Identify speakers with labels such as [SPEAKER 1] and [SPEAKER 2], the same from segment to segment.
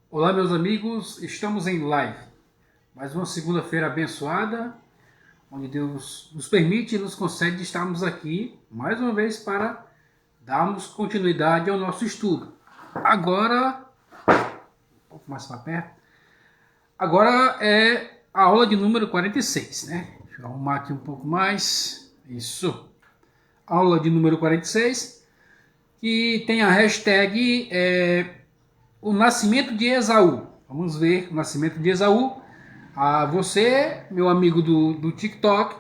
[SPEAKER 1] Olá, meus amigos, estamos em live. Mais uma segunda-feira abençoada, onde Deus nos permite e nos concede estarmos aqui mais uma vez para darmos continuidade ao nosso estudo. Agora, um pouco mais para perto. Agora é a aula de número 46, né? Deixa eu arrumar aqui um pouco mais. Isso. Aula de número 46, que tem a hashtag o nascimento de Esaú. Vamos ver o nascimento de Esaú. Você, meu amigo do TikTok,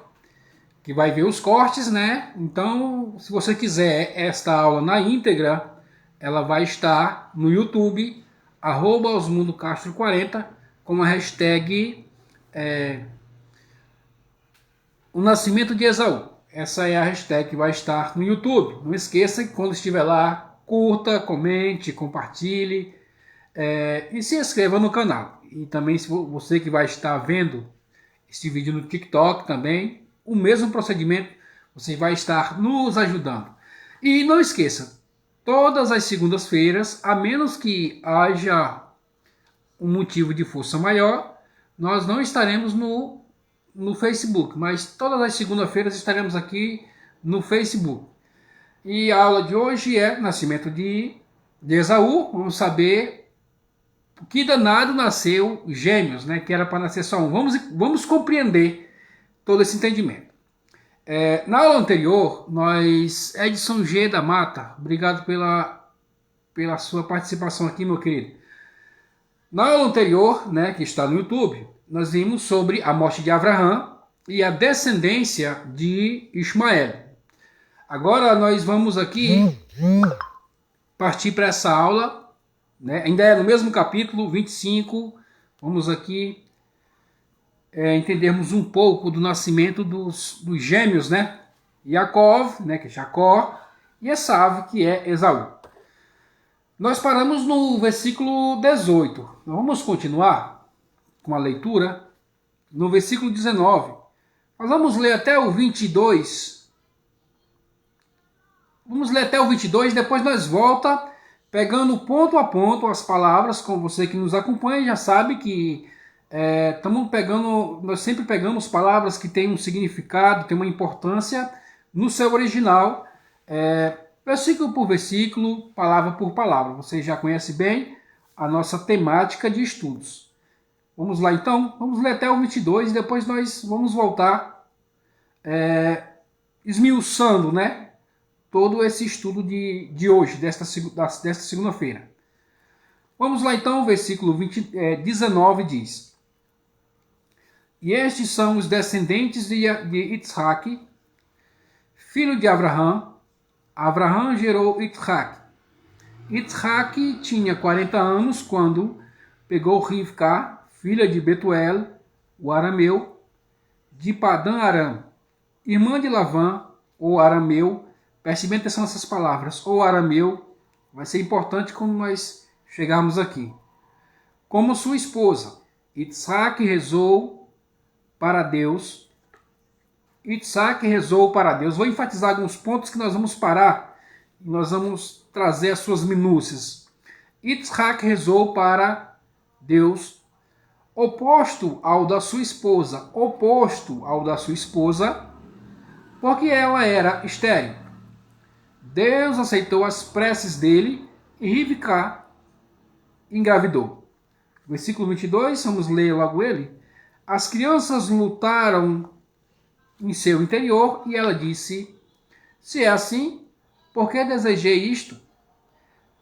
[SPEAKER 1] que vai ver os cortes, né? Então, se você quiser esta aula na íntegra, ela vai estar no YouTube, @osmundocastro40, com a hashtag o nascimento de Esaú. Essa é a hashtag que vai estar no YouTube. Não esqueça que quando estiver lá, curta, comente, compartilhe e se inscreva no canal. E também, se você que vai estar vendo este vídeo no TikTok também, o mesmo procedimento, você vai estar nos ajudando. E não esqueça, todas as segundas-feiras, a menos que haja um motivo de força maior, nós não estaremos no Facebook, mas todas as segundas-feiras estaremos aqui no Facebook. E a aula de hoje é Nascimento de Esaú. Vamos saber por que danado nasceu Gêmeos, né? Que era para nascer só um. Vamos compreender todo esse entendimento. Na aula anterior, Edson G. da Mata, obrigado pela sua participação aqui, meu querido. Na aula anterior, né, que está no YouTube, nós vimos sobre a morte de Abraão e a descendência de Ismael. Agora nós vamos aqui partir para essa aula, né? Ainda é no mesmo capítulo 25. Vamos aqui entendermos um pouco do nascimento dos gêmeos, né? Yaakov, né, que é Jacó, e Esaú, que é Esaú. Nós paramos no versículo 18. Nós vamos continuar com a leitura no versículo 19. Nós vamos ler até o 22. Vamos ler até o 22, depois nós volta pegando ponto a ponto as palavras. Com você que nos acompanha já sabe que nós sempre pegamos palavras que têm um significado, têm uma importância no seu original, versículo por versículo, palavra por palavra. Você já conhece bem a nossa temática de estudos. Vamos lá então, vamos ler até o 22 e depois nós vamos voltar esmiuçando, né, todo esse estudo de hoje, desta segunda-feira. Vamos lá então, o versículo 19 diz: E estes são os descendentes de Yitzhak, filho de Abraão. Abraão gerou Yitzhak. Yitzhak tinha 40 anos quando pegou Rivka, filha de Betuel, o arameu, de Padã Aram, irmã de Lavã, o arameu. Preste bem atenção nessas palavras. O arameu vai ser importante quando nós chegarmos aqui. Como sua esposa, Yitzhak rezou para Deus. Vou enfatizar alguns pontos que nós vamos parar e nós vamos trazer as suas minúcias. Yitzhak rezou para Deus, oposto ao da sua esposa, porque ela era estéril. Deus aceitou as preces dele e Rivka engravidou. Versículo 22, vamos ler logo ele. As crianças lutaram em seu interior e ela disse: se é assim, por que desejei isto?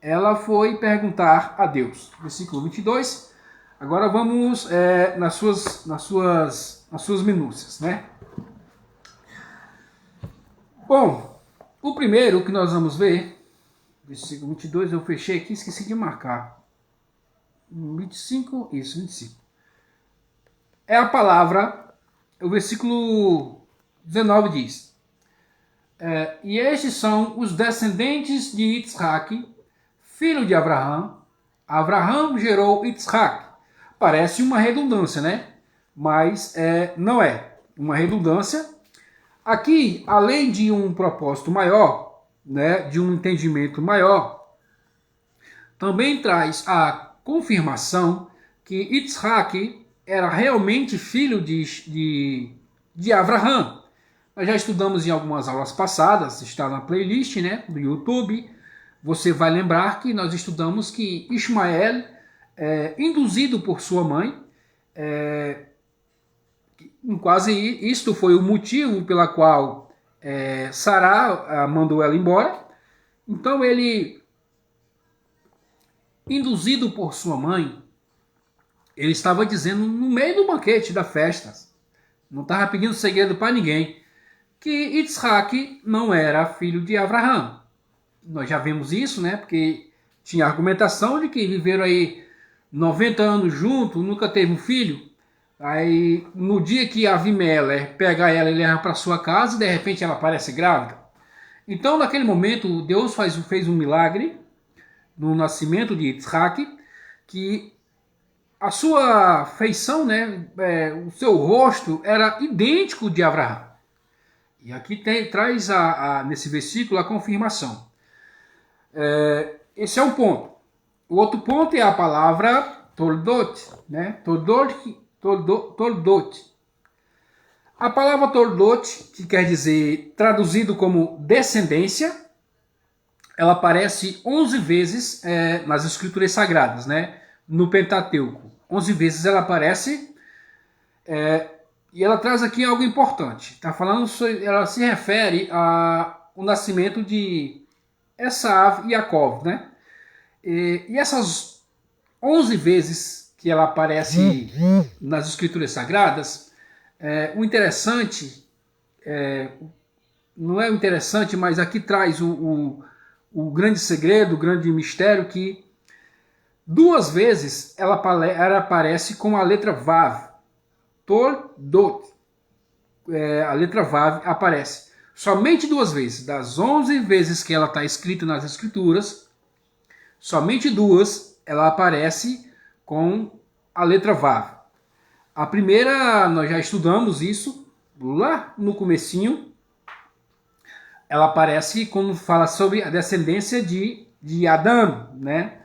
[SPEAKER 1] Ela foi perguntar a Deus. Versículo 22. Agora vamos nas suas minúcias, né? Bom, o primeiro que nós vamos ver, versículo 22, eu fechei aqui, esqueci de marcar. 25, isso, 25. É a palavra, o versículo 19 diz: e estes são os descendentes de Yitzhak, filho de Abraão. Abraão gerou Yitzhak. Parece uma redundância, né? Mas não é uma redundância. Aqui, além de um propósito maior, né, de um entendimento maior, também traz a confirmação que Yitzhak era realmente filho de Avraham. Nós já estudamos em algumas aulas passadas, está na playlist, né, do YouTube. Você vai lembrar que nós estudamos que Ismael, induzido por sua mãe, quase isto foi o motivo pela qual Sará mandou ela embora. Então ele, induzido por sua mãe, ele estava dizendo no meio do banquete da festa, não estava pedindo segredo para ninguém, que Yitzhak não era filho de Avraham. Nós já vimos isso, né? Porque tinha argumentação de que viveram aí 90 anos juntos, nunca teve um filho. Aí no dia que Avimelech pega ela e leva para sua casa, de repente ela aparece grávida. Então naquele momento Deus fez um milagre no nascimento de Yitzhak, que a sua feição, né, o seu rosto era idêntico de Avraham. E aqui traz nesse versículo a confirmação. Esse é um ponto. O outro ponto é a palavra toldot, né? Toldot. A palavra toldot, que quer dizer traduzido como descendência, ela aparece 11 vezes nas Escrituras Sagradas, né? No Pentateuco. 11 vezes ela aparece e ela traz aqui algo importante. Tá falando ela se refere ao nascimento de Esav e Yaakov, né? E essas 11 vezes que ela aparece nas Escrituras Sagradas, o interessante, não é o interessante, mas aqui traz o grande segredo, o grande mistério, que 2 vezes ela aparece com a letra Vav. Toldot. A letra Vav aparece somente 2 vezes. Das 11 vezes que ela está escrita nas Escrituras, somente 2 ela aparece com a letra Vav. A primeira, nós já estudamos isso lá no comecinho. Ela aparece quando fala sobre a descendência de Adão, né?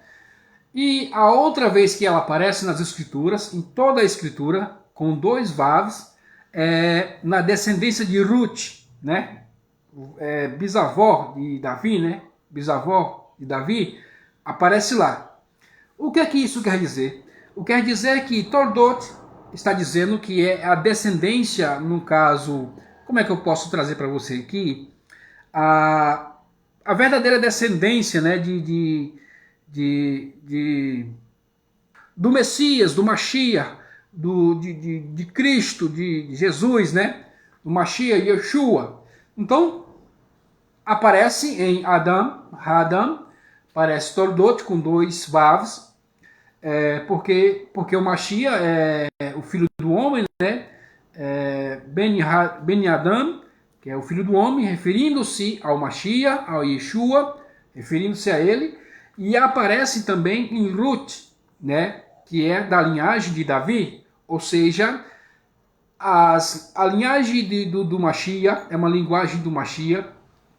[SPEAKER 1] E a outra vez que ela aparece nas Escrituras, em toda a Escritura, com 2 Vavs, na descendência de Ruth, né? Bisavó de Davi, né? Bisavó de Davi, aparece lá. O que é que isso quer dizer? O que quer dizer é que Toldot está dizendo que é a descendência, no caso, como é que eu posso trazer para você aqui? A verdadeira descendência, né, do Messias, do Mashiach, de Cristo, de Jesus, né? Do Mashiach, Yeshua. Então, aparece em Adam, aparece Toldot com 2 Vavs, porque o Mashiach é o filho do homem, né? Ben Adam, que é o filho do homem, referindo-se ao Mashiach, ao Yeshua, referindo-se a ele, e aparece também em Ruth, né? Que é da linhagem de Davi, ou seja, a linhagem do Mashiach é uma linguagem do Mashiach,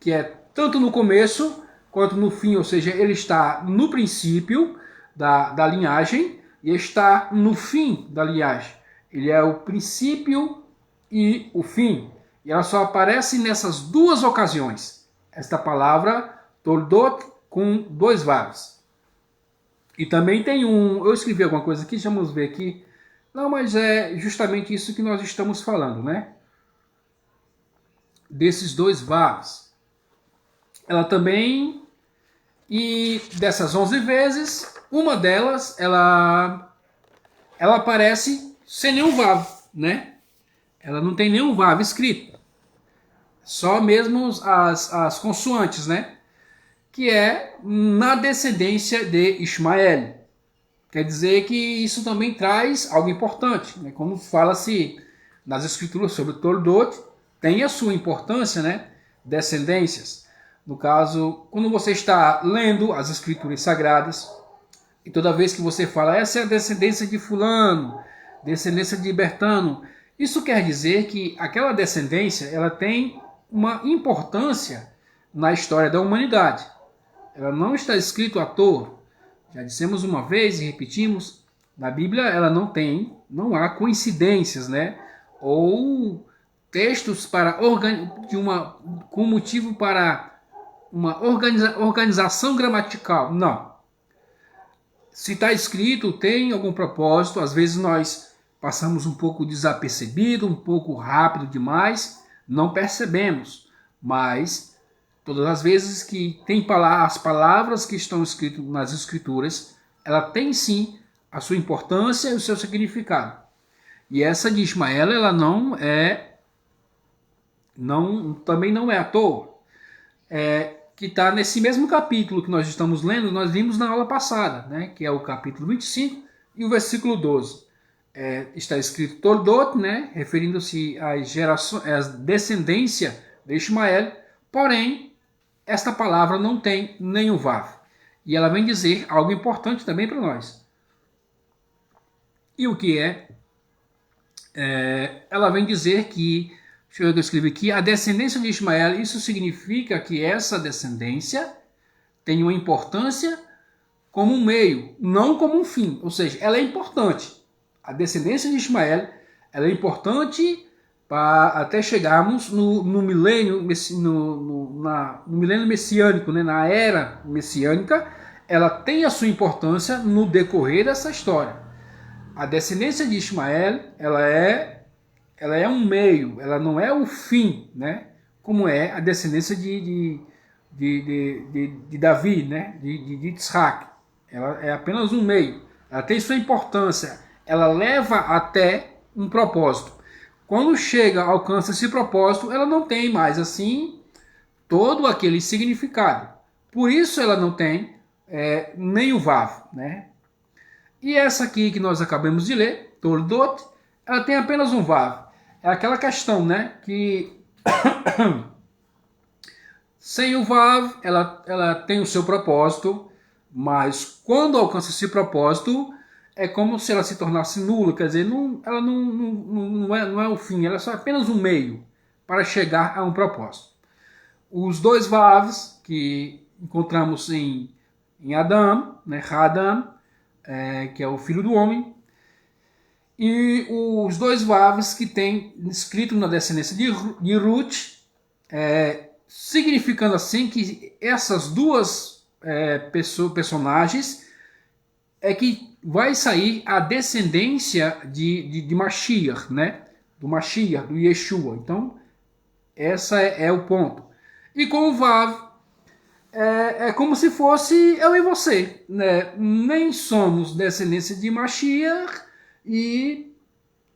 [SPEAKER 1] que é tanto no começo quanto no fim, ou seja, ele está no princípio da linhagem e está no fim da linhagem. Ele é o princípio e o fim. E ela só aparece nessas 2 ocasiões. Esta palavra, Toldot, com 2 Vavs. E também tem eu escrevi alguma coisa aqui, vamos ver aqui. Não, mas é justamente isso que nós estamos falando, né? Desses 2 Vavs. Ela também, e dessas 11 vezes, uma delas, ela aparece sem nenhum Vav, né? Ela não tem nenhum Vav escrito. Só mesmo as consoantes, né? Que é na descendência de Ismael. Quer dizer que isso também traz algo importante, né? Quando fala-se nas Escrituras sobre Toldot, tem a sua importância, né? Descendências. No caso, quando você está lendo as Escrituras Sagradas, e toda vez que você fala, essa é a descendência de fulano, descendência de Bertano, isso quer dizer que aquela descendência ela tem uma importância na história da humanidade. Ela não está escrito à toa. Já dissemos uma vez e repetimos, na Bíblia ela não há coincidências, né? Ou textos com motivo para uma organização gramatical. Não. Se está escrito, tem algum propósito. Às vezes nós passamos um pouco desapercebido, um pouco rápido demais, não percebemos. Mas todas as vezes que tem as palavras que estão escritas nas Escrituras, ela tem sim a sua importância e o seu significado. E essa de Ismael, ela também não é à toa. Que está nesse mesmo capítulo que nós estamos lendo, nós vimos na aula passada, né, que é o capítulo 25 e o versículo 12. Está escrito Toldot, né, referindo-se às descendência de Ismael, porém, esta palavra não tem nenhum vav. E ela vem dizer algo importante também para nós. E o que é? Ela vem dizer que, deixa eu ver o que eu escrevi aqui, a descendência de Ismael, isso significa que essa descendência tem uma importância como um meio, não como um fim. Ou seja, ela é importante. A descendência de Ismael, ela é importante para até chegarmos no milênio, no milênio messiânico, né? Na era messiânica, ela tem a sua importância no decorrer dessa história. A descendência de Ismael, ela é um meio, ela não é o fim, né? Como é a descendência de Davi, né? de Isaac. Ela é apenas um meio. Ela tem sua importância. Ela leva até um propósito. Quando alcança esse propósito, ela não tem mais assim todo aquele significado. Por isso ela não tem nem o vav, né? E essa aqui que nós acabamos de ler, Toldot, ela tem apenas um vav. É aquela questão, né, que sem o vav ela tem o seu propósito, mas quando alcança esse propósito é como se ela se tornasse nula, quer dizer, ela não é o fim, ela é só apenas um meio para chegar a um propósito. Os dois vavs que encontramos em Adão, né, Hadam, que é o filho do homem, e os dois vavs que tem escrito na descendência de Ruth, significando assim que essas duas personagens é que vai sair a descendência de Mashiach, né? Do Mashiach, do Yeshua. Então, essa é o ponto. E com o Vav, é como se fosse eu e você, né? Nem somos descendência de Mashiach e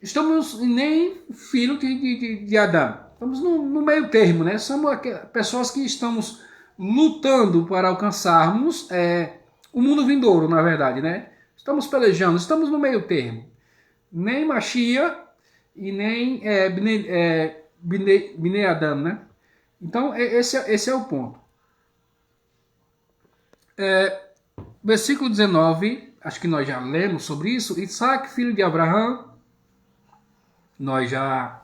[SPEAKER 1] estamos nem filho de Adão. Estamos no meio termo, né? Somos pessoas que estamos lutando para alcançarmos o mundo vindouro, na verdade, né? Estamos pelejando, estamos no meio termo. Nem Mashiach e nem Bnei Adam, né? Então, esse é o ponto. Versículo 19, acho que nós já lemos sobre isso. Isaac, filho de Abraão, nós já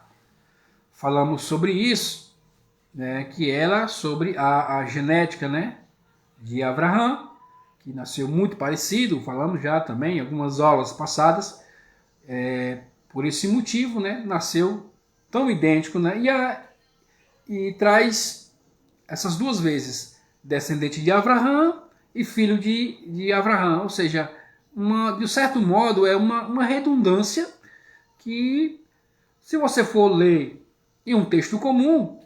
[SPEAKER 1] falamos sobre isso, né, que era sobre a genética, né, de Abraão, que nasceu muito parecido, falamos já também em algumas aulas passadas, por esse motivo, né, nasceu tão idêntico, né, e traz essas duas vezes, descendente de Abraão e filho de Abraão, ou seja, de certo modo é uma redundância que, se você for ler em um texto comum,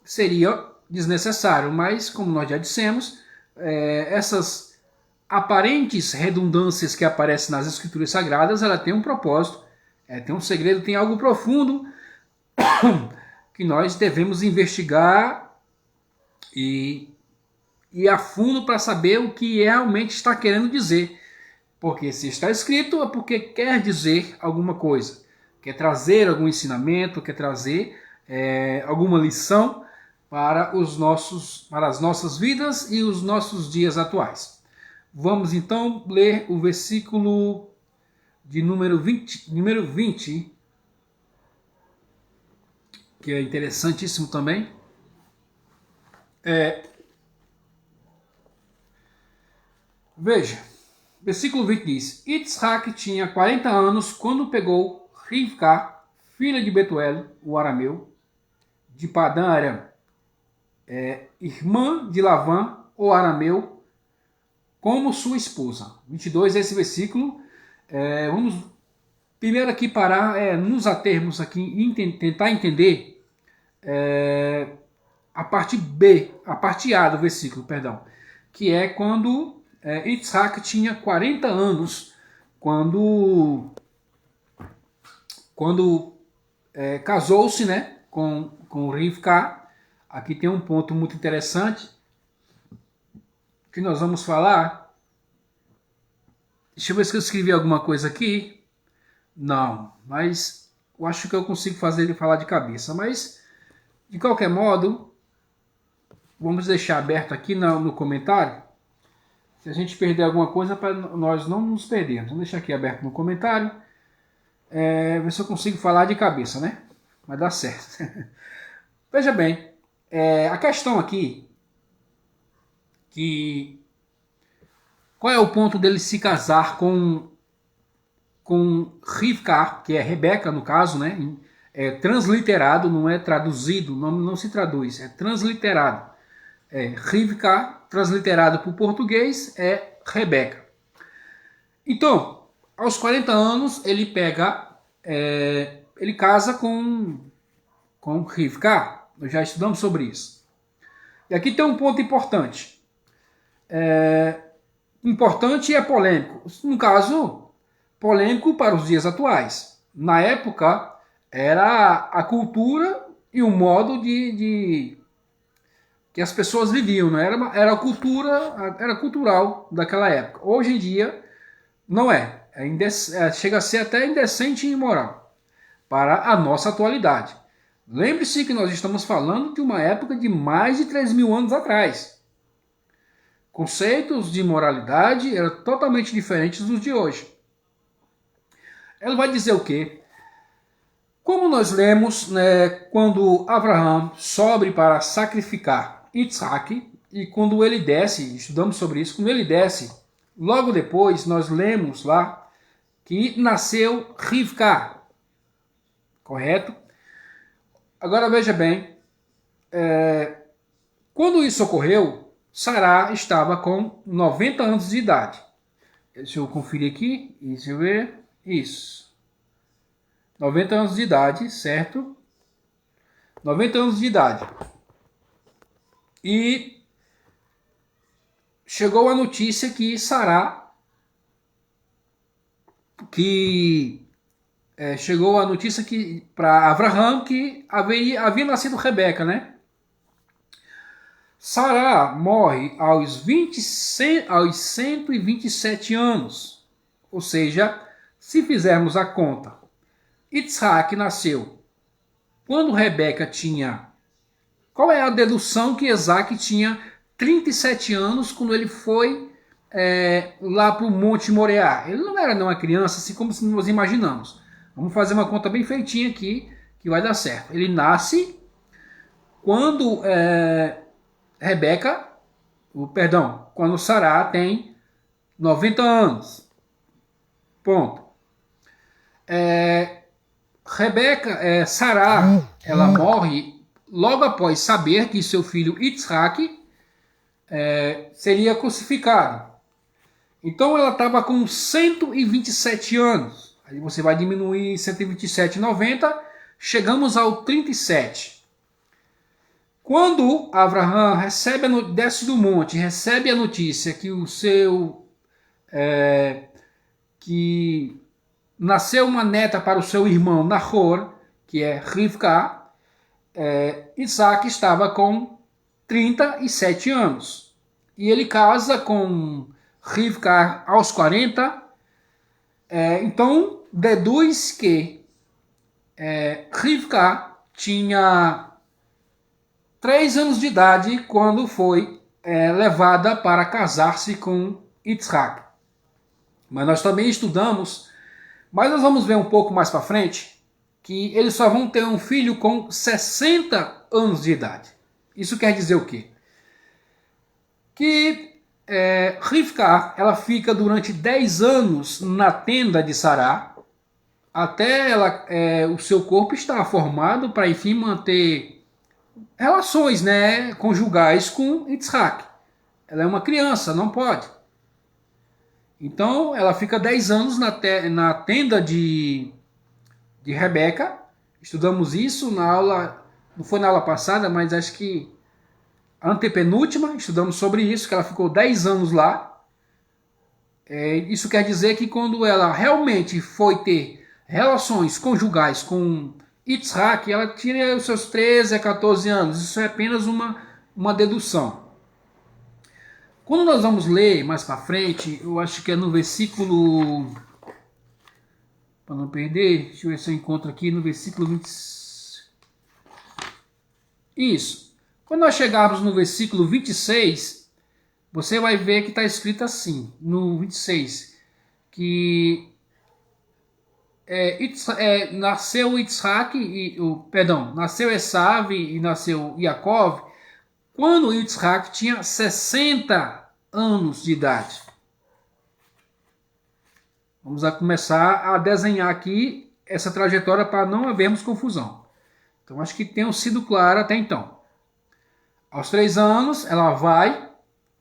[SPEAKER 1] seria desnecessário, mas como nós já dissemos, essas aparentes redundâncias que aparecem nas Escrituras Sagradas, ela tem um propósito, tem um segredo, tem algo profundo que nós devemos investigar e ir a fundo para saber o que realmente está querendo dizer. Porque se está escrito é porque quer dizer alguma coisa, quer trazer algum ensinamento, quer trazer alguma lição para as nossas vidas e os nossos dias atuais. Vamos então ler o versículo de número 20, que é interessantíssimo também. Veja, Versículo 20 diz: Yitzhak tinha 40 anos quando pegou Rivka, filha de Betuel, o arameu, de Padã Aram, irmã de Lavã, o arameu, como sua esposa. 22 é esse versículo. Vamos primeiro aqui parar, nos atermos aqui e tentar entender a parte B, a parte A do versículo, perdão, que é quando Yitzhak tinha 40 anos, quando casou-se, né, com Rivka. Aqui tem um ponto muito interessante que nós vamos falar. Deixa eu ver se eu escrevi alguma coisa aqui. Não, mas eu acho que eu consigo fazer ele falar de cabeça. Mas, de qualquer modo, vamos deixar aberto aqui no comentário. Se a gente perder alguma coisa, para nós não nos perdermos. Vamos deixar aqui aberto no comentário. Ver se eu consigo falar de cabeça, né? Vai dar certo. Veja bem, a questão aqui, qual é o ponto dele se casar com Rivka, que é Rebeca no caso, né? É transliterado, não é traduzido, não se traduz, é transliterado. Rivka, transliterado para o português, é Rebeca. Então, aos 40 anos, ele casa com Rivka. Nós já estudamos sobre isso. E aqui tem um ponto importante. Importante e é polêmico. No caso, polêmico para os dias atuais. Na época, era a cultura e o modo que as pessoas viviam. Né? Era a cultura, era cultural daquela época. Hoje em dia, não é. Chega a ser até indecente e imoral para a nossa atualidade. Lembre-se que nós estamos falando de uma época de mais de 3.000 anos atrás. Conceitos de moralidade eram totalmente diferentes dos de hoje. Ela vai dizer o quê? Como nós lemos, né, quando Abraão sobe para sacrificar Yitzhak, e quando ele desce, estudamos sobre isso, quando ele desce, logo depois nós lemos lá que nasceu Rivka. Correto? Agora veja bem, quando isso ocorreu, Sará estava com 90 anos de idade. Deixa eu conferir aqui, deixa eu ver, isso. 90 anos de idade, certo? 90 anos de idade. E chegou a notícia que Sará, chegou a notícia que para Abraão que havia nascido Rebeca, né? Sará morre aos 127 anos. Ou seja, se fizermos a conta, Yitzhak nasceu quando Rebeca tinha... Qual é a dedução que Isaac tinha 37 anos quando ele foi lá para o Monte Moriá? Ele não era uma criança, assim como nós imaginamos. Vamos fazer uma conta bem feitinha aqui, que vai dar certo. Ele nasce quando quando Sará tem 90 anos. Ponto. Sará, ela morre logo após saber que seu filho Yitzhak seria crucificado. Então ela estava com 127 anos. Aí você vai diminuir 127, 90, chegamos ao 37. Quando Abraão desce do monte, recebe a notícia que que nasceu uma neta para o seu irmão Nahor, que é Rivka, Isaac estava com 37 anos. E ele casa com Rivka aos 40. Então deduz que Rivka tinha 3 anos de idade quando foi levada para casar-se com Yitzhak. Mas nós também estudamos, mas nós vamos ver um pouco mais para frente, que eles só vão ter um filho com 60 anos de idade. Isso quer dizer o quê? Que Rivka, ela fica durante 10 anos na tenda de Sará, até o seu corpo estar formado para, enfim, manter relações, né, conjugais com Yitzhak. Ela é uma criança, não pode. Então, ela fica 10 anos na tenda de Rebeca. Estudamos isso na aula, não foi na aula passada, mas acho que antepenúltima, estudamos sobre isso, que ela ficou 10 anos lá. Isso quer dizer que quando ela realmente foi ter relações conjugais com Yitzhak, ela tinha os seus 13 a 14 anos. Isso é apenas uma dedução. Quando nós vamos ler mais para frente, eu acho que é no versículo... Para não perder, deixa eu ver se eu encontro aqui no versículo 20... Isso. Quando nós chegarmos no versículo 26, você vai ver que está escrito assim, no 26, que nasceu Yitzhak, nasceu Esav e nasceu Yaakov, quando Yitzhak tinha 60 anos de idade. Vamos começar a desenhar aqui essa trajetória para não havermos confusão. Então acho que tenha sido claro até então. Aos 3 anos, ela vai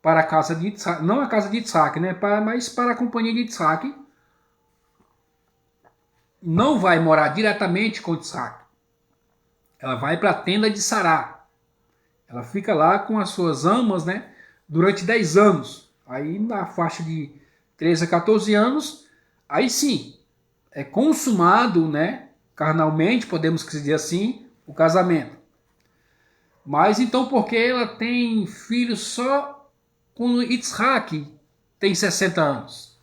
[SPEAKER 1] para a casa de Yitzhak, não a casa de Yitzhak, né, mas para a companhia de Yitzhak. Não vai morar diretamente com Yitzhak. Ela vai para a tenda de Sará. Ela fica lá com as suas amas, né, durante 10 anos. Aí na faixa de 13 a 14 anos, aí sim, é consumado, né, carnalmente, podemos dizer assim, o casamento. Mas então por que ela tem filhos só quando Yitzhak tem 60 anos?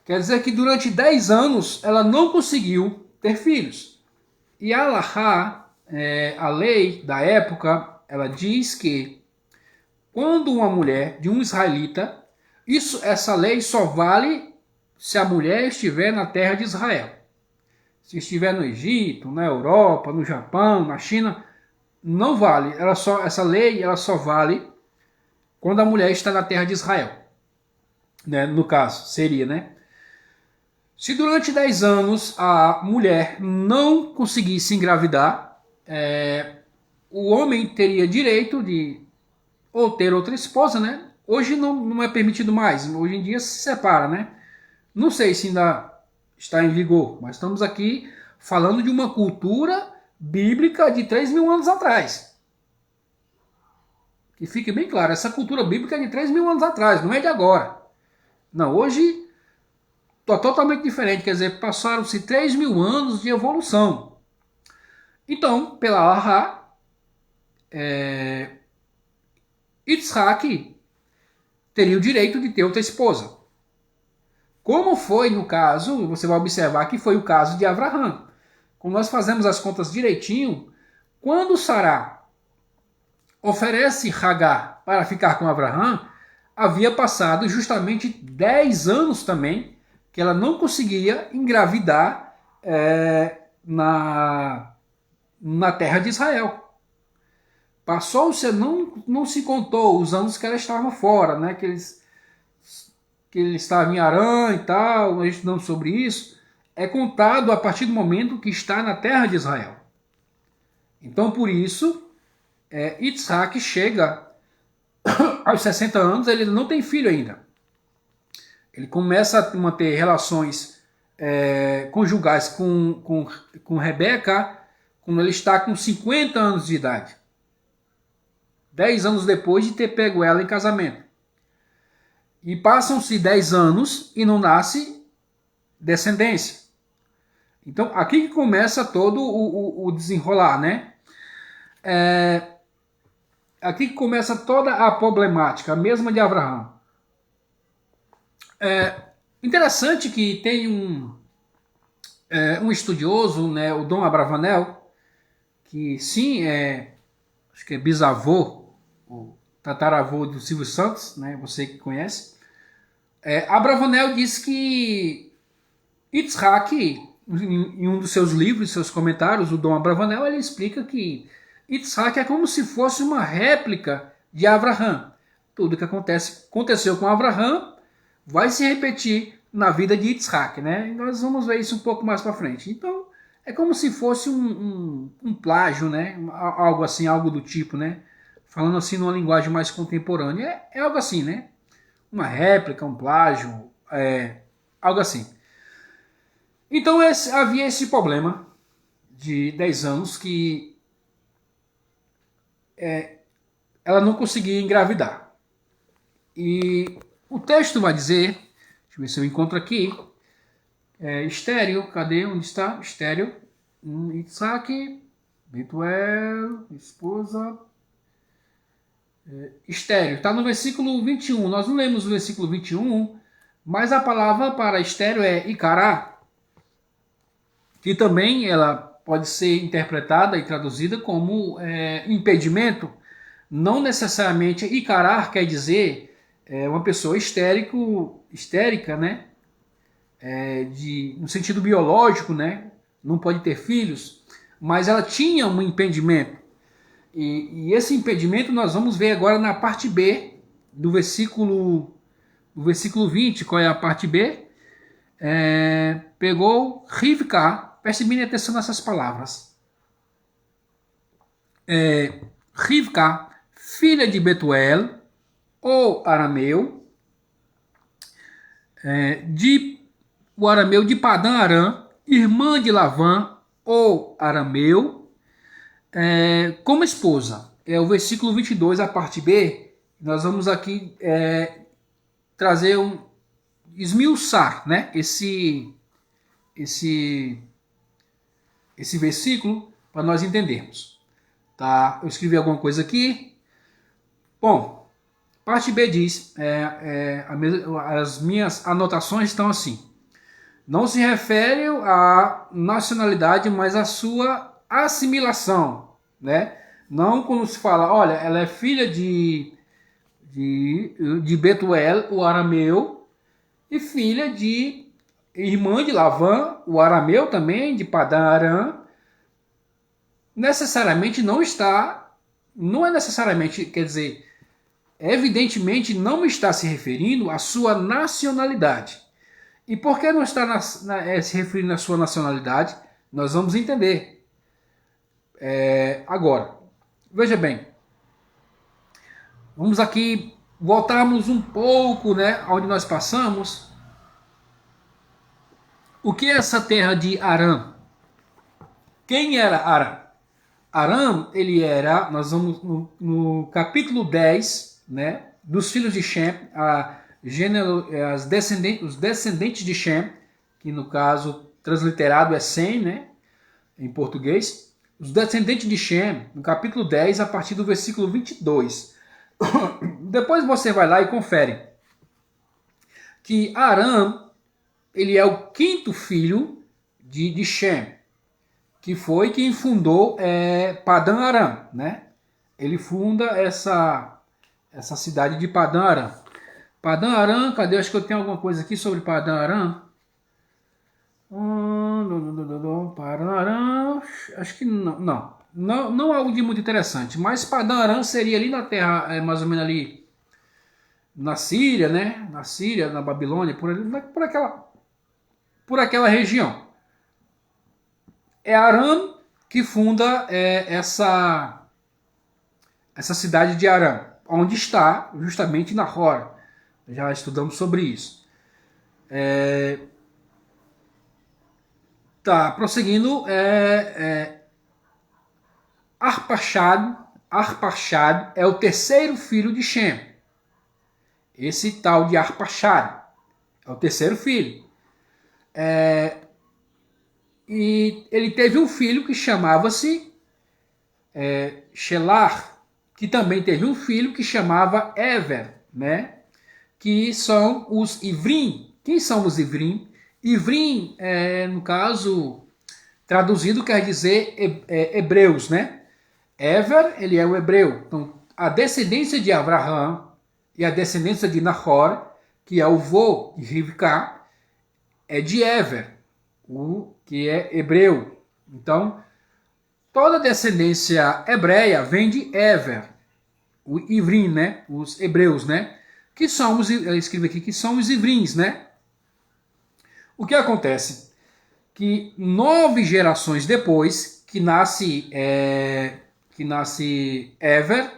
[SPEAKER 1] Quer dizer que durante 10 anos ela não conseguiu ter filhos. E a Halahá, a lei da época, ela diz que quando uma mulher de um israelita, essa lei só vale se a mulher estiver na terra de Israel. Se estiver no Egito, na Europa, no Japão, na China, não vale. Essa lei ela só vale quando a mulher está na terra de Israel. Né? No caso, seria, né? Se durante 10 anos a mulher não conseguisse engravidar, o homem teria direito de ou ter outra esposa, né? Hoje não é permitido mais. Hoje em dia se separa, né? Não sei se ainda está em vigor, mas estamos aqui falando de uma cultura bíblica de 3.000 anos atrás. Que fique bem claro, essa cultura bíblica é de 3.000 anos atrás, não é de agora. Não, hoje está totalmente diferente, quer dizer, passaram-se 3.000 anos de evolução. Então, pela Halahá, Yitzhak teria o direito de ter outra esposa. Como foi no caso, você vai observar que foi o caso de Avraham. Quando nós fazemos as contas direitinho, quando Sará oferece Hagar para ficar com Avraham, havia passado justamente 10 anos também que ela não conseguia engravidar na terra de Israel. Passou-se, não se contou os anos que ela estava fora, né? que ele estava em Arã e tal, nós estudamos sobre isso. É contado a partir do momento que está na terra de Israel. Então, por isso, Yitzhak chega aos 60 anos, ele não tem filho ainda. Ele começa a manter relações conjugais com Rebeca quando ele está com 50 anos de idade. 10 anos depois de ter pego ela em casamento. E passam-se 10 anos e não nasce descendência. Então, aqui que começa todo o desenrolar, né? Aqui que começa toda a problemática, a mesma de Avraham. Interessante que tem um estudioso, né, o Dom Abravanel, que sim, acho que é bisavô, o tataravô do Silvio Santos, né, você que conhece. Abravanel diz que Yitzhak, em um dos seus livros, seus comentários, o Dom Abravanel, ele explica que Yitzhak é como se fosse uma réplica de Avraham. tudo que aconteceu com Abraão vai se repetir na vida de Isaac, né? E nós vamos ver isso um pouco mais para frente. Então, é como se fosse um plágio, né? Algo assim, algo do tipo, né? Falando assim numa linguagem mais contemporânea. É algo assim, né? Uma réplica, um plágio, algo assim. Então havia esse problema de 10 anos que ela não conseguia engravidar. E o texto vai dizer, deixa eu ver se eu encontro aqui, estéreo, cadê? Onde está? Estéreo. Isaac, Betuel, esposa. Estéreo, está no versículo 21. Nós não lemos o versículo 21, mas a palavra para estéreo é Icará, que também ela pode ser interpretada e traduzida como impedimento. Não necessariamente Icará quer dizer uma pessoa histérica, né? No sentido biológico, né? Não pode ter filhos, mas ela tinha um impedimento. E esse impedimento nós vamos ver agora na parte B do versículo 20. Qual é a parte B? Pegou Rivka, preste bem atenção nessas palavras. Rivka, filha de Betuel, ou arameu, o arameu de Padã Aram, irmã de Lavã, ou arameu, como esposa. É o versículo 22, a parte B. Nós vamos aqui trazer esmiuçar, né, esse versículo para nós entendermos. Tá? Eu escrevi alguma coisa aqui. Bom, parte B diz, as minhas anotações estão assim. Não se refere à nacionalidade, mas à sua assimilação, né? Não quando se fala, olha, ela é filha de Betuel, o arameu, e filha de irmã de Lavã, o arameu também, de Padã Aram. Necessariamente não é necessariamente, quer dizer, evidentemente não está se referindo à sua nacionalidade. E por que não está se referindo à sua nacionalidade? Nós vamos entender. Agora, veja bem, vamos aqui voltarmos um pouco, né, onde nós passamos. O que é essa terra de Aram? Quem era Aram? Aram, ele era, nós vamos no capítulo 10, né, dos filhos de Shem, os descendentes de Shem, que no caso transliterado é Sem, né, em português. Os descendentes de Shem, no capítulo 10, a partir do versículo 22. Depois você vai lá e confere que Aram, ele é o quinto filho de Shem, que foi quem fundou Padã Aram, né? Ele funda essa cidade de Padã Aram. Padã Aram, cadê? Acho que eu tenho alguma coisa aqui sobre Padã Aram. Padã Aram, acho que não algo de muito interessante, mas Padã Aram seria ali na terra, mais ou menos ali na Síria, né? Na Síria, na Babilônia, por aquela região. É Aram que funda essa cidade de Aram, onde está justamente Nahor. Já estudamos sobre isso. Prosseguindo. Arpachad é o terceiro filho de Shem. Esse tal de Arpachad é o terceiro filho. E ele teve um filho que chamava-se Shelah, que também teve um filho que chamava Ever, né? Que são os Ivrim. Quem são os Ivrim? Ivrim, no caso, traduzido quer dizer hebreus, né? Ever, ele é o hebreu. Então, a descendência de Abraham e a descendência de Nahor, que é o vô de Rivka, é de Ever, que é hebreu. Então, toda descendência hebreia vem de Ever. o Ivrim, né? Os hebreus, né? Que são os, eu escrevo aqui, que são os Ivrins, né? O que acontece? Que 9 gerações depois, que nasce Ever,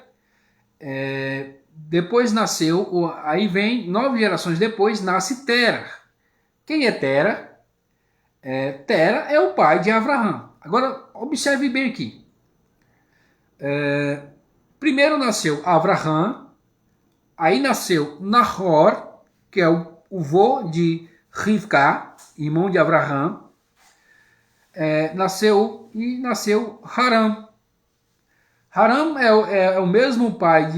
[SPEAKER 1] depois nasceu, aí vem 9 gerações depois, nasce Tera. Quem é Tera? Tera é o pai de Abraão. Agora, observe bem aqui. Primeiro nasceu Abraão, aí nasceu Nahor, que é o vô de Rivka, irmão de Abraão. Nasceu Haram. Haram é o mesmo pai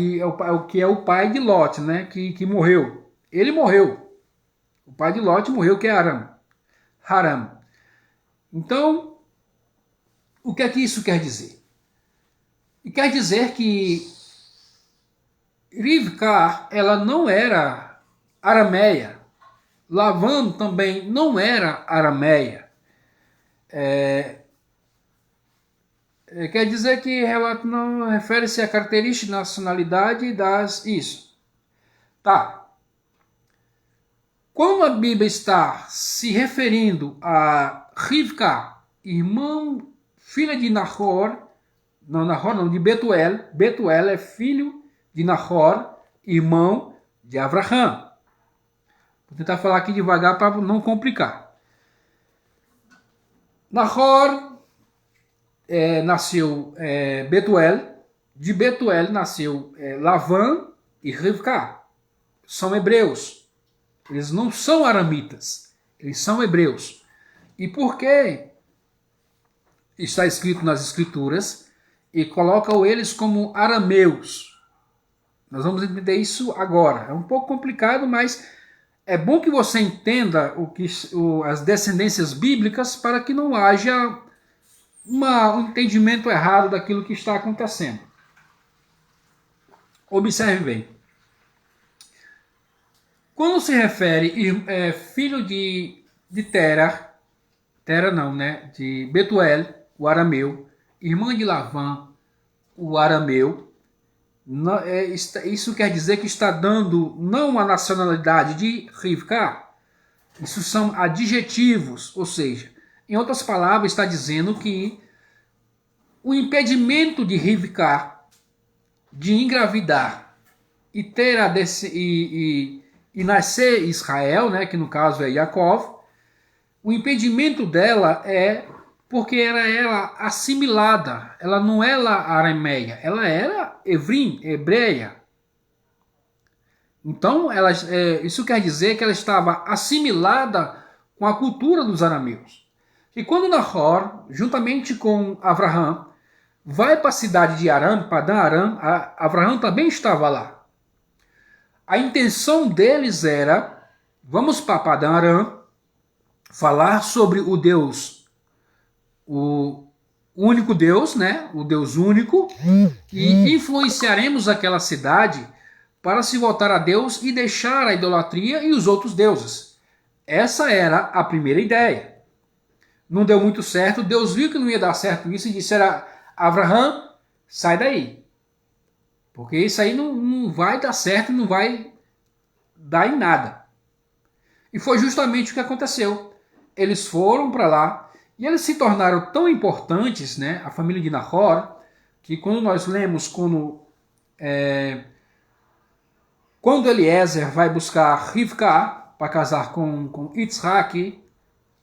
[SPEAKER 1] que é o pai de Lot, né? Que morreu. Ele morreu. O pai de Lot morreu, que é Haram. Então, o que é que isso quer dizer? E quer dizer que Rivka, ela não era arameia. Lavan também não era arameia. Quer dizer que não refere-se à característica, nacionalidade das... Isso. Tá. Quando a Bíblia está se referindo a Rivka, filha de Nahor, de Betuel. Betuel é filho de Nahor, irmão de Abraão. Vou tentar falar aqui devagar para não complicar. Nahor nasceu Betuel. De Betuel nasceu Lavan e Rivka. São hebreus. Eles não são aramitas. Eles são hebreus. E por que está escrito nas escrituras e colocam eles como arameus? Nós vamos entender isso agora. É um pouco complicado, mas é bom que você entenda as descendências bíblicas para que não haja um entendimento errado daquilo que está acontecendo. Observe bem. Quando se refere filho de Tera não, né? De Betuel, o arameu, irmã de Lavan, o arameu, isso quer dizer que está dando não a nacionalidade de Rivka, isso são adjetivos, ou seja, em outras palavras, está dizendo que o impedimento de Rivka de engravidar e ter e nascer Israel, né, que no caso é Yaakov, o impedimento dela é porque era assimilada, ela não era arameia, ela era hebreia. Então, isso quer dizer que ela estava assimilada com a cultura dos arameus. E quando Nahor, juntamente com Abraão, vai para a cidade de Aram, Padã Aram, Abraão também estava lá. A intenção deles era, vamos para Padã Aram, falar sobre o Deus, o único Deus, né? O Deus único, e influenciaremos aquela cidade para se voltar a Deus e deixar a idolatria e os outros deuses. Essa era a primeira ideia. Não deu muito certo, Deus viu que não ia dar certo isso e disse a Abraão, sai daí. Porque isso aí não vai dar certo, não vai dar em nada. E foi justamente o que aconteceu. Eles foram para lá e eles se tornaram tão importantes, né, a família de Nahor, que quando nós lemos quando Eliezer vai buscar Rivka para casar com Yitzhak,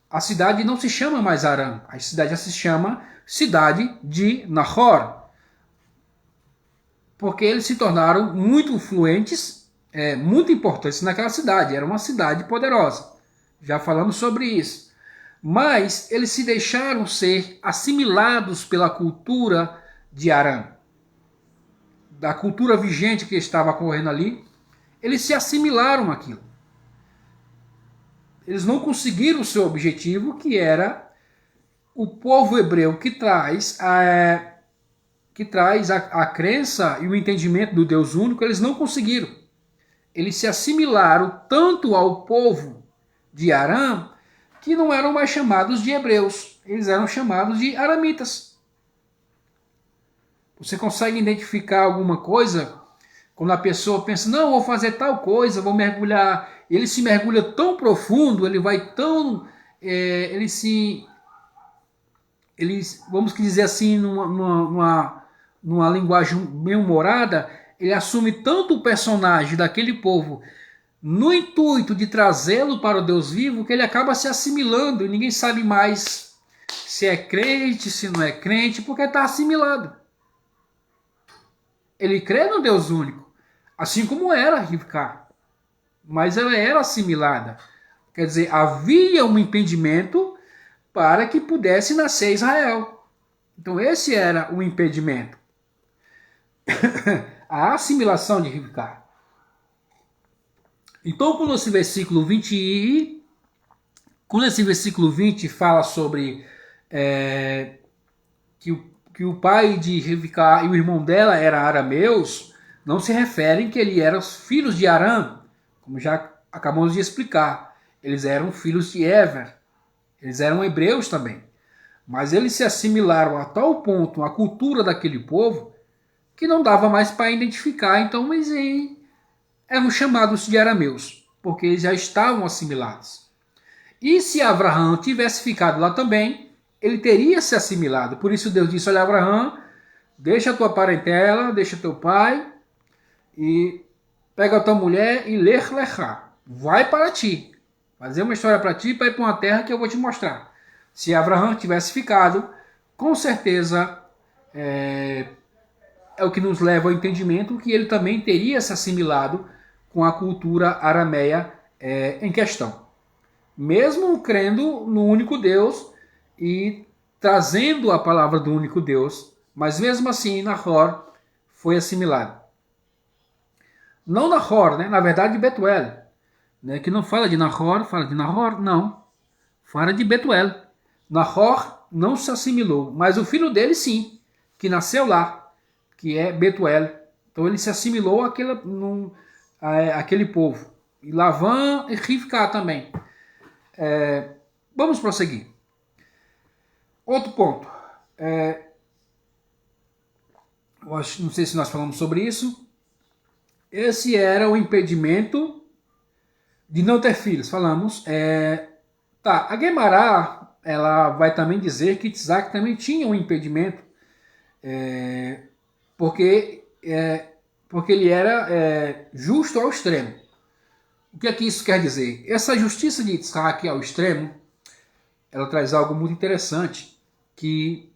[SPEAKER 1] a cidade não se chama mais Aram, a cidade já se chama cidade de Nahor. Porque eles se tornaram muito influentes, muito importantes naquela cidade. Era uma cidade poderosa. Já falamos sobre isso. Mas eles se deixaram ser assimilados pela cultura de Aram. Da cultura vigente que estava ocorrendo ali. Eles se assimilaram àquilo. Eles não conseguiram o seu objetivo, que era o povo hebreu que traz a crença e o entendimento do Deus único. Eles não conseguiram. Eles se assimilaram tanto ao povo de Aram, que não eram mais chamados de hebreus. Eles eram chamados de aramitas. Você consegue identificar alguma coisa Quando a pessoa pensa, não, vou fazer tal coisa, vou mergulhar, ele se mergulha tão profundo, ele vai tão, vamos dizer assim, numa linguagem bem humorada, ele assume tanto o personagem daquele povo no intuito de trazê-lo para o Deus vivo, que ele acaba se assimilando e ninguém sabe mais se é crente, se não é crente, porque está assimilado. Ele crê no Deus único, assim como era Rivka, mas ela era assimilada. Quer dizer, havia um impedimento para que pudesse nascer Israel. Então esse era o impedimento. A assimilação de Rivka. Então, quando esse versículo 20 fala sobre que o pai de Rivka e o irmão dela eram arameus, não se referem que eles eram filhos de Arã, como já acabamos de explicar. Eles eram filhos de Ever, eles eram hebreus também. Mas eles se assimilaram a tal ponto à cultura daquele povo que não dava mais para identificar, então eles eram chamados de arameus, porque eles já estavam assimilados. E se Abraão tivesse ficado lá também, ele teria se assimilado. Por isso Deus disse, olha Abraão, deixa a tua parentela, deixa teu pai, e pega a tua mulher e lech lechá, vai para ti, fazer uma história para ti, para ir para uma terra que eu vou te mostrar. Se Abraão tivesse ficado, com certeza é o que nos leva ao entendimento que ele também teria se assimilado com a cultura arameia em questão. Mesmo crendo no único Deus e trazendo a palavra do único Deus, mas mesmo assim Nahor foi assimilado. Não Nahor, né? Na verdade Betuel, né? Que não fala de Nahor, fala de Nahor, não. Fala de Betuel. Nahor não se assimilou, mas o filho dele sim, que nasceu lá, que é Betuel. Então ele se assimilou àquele povo. E Lavã e Rivka também. Vamos prosseguir. Outro ponto. Não sei se nós falamos sobre isso. Esse era o impedimento de não ter filhos. Falamos. A Guemará, ela vai também dizer que Isaac também tinha um impedimento. Porque ele era justo ao extremo. O que é que isso quer dizer? Essa justiça de Isaac ao extremo, ela traz algo muito interessante, que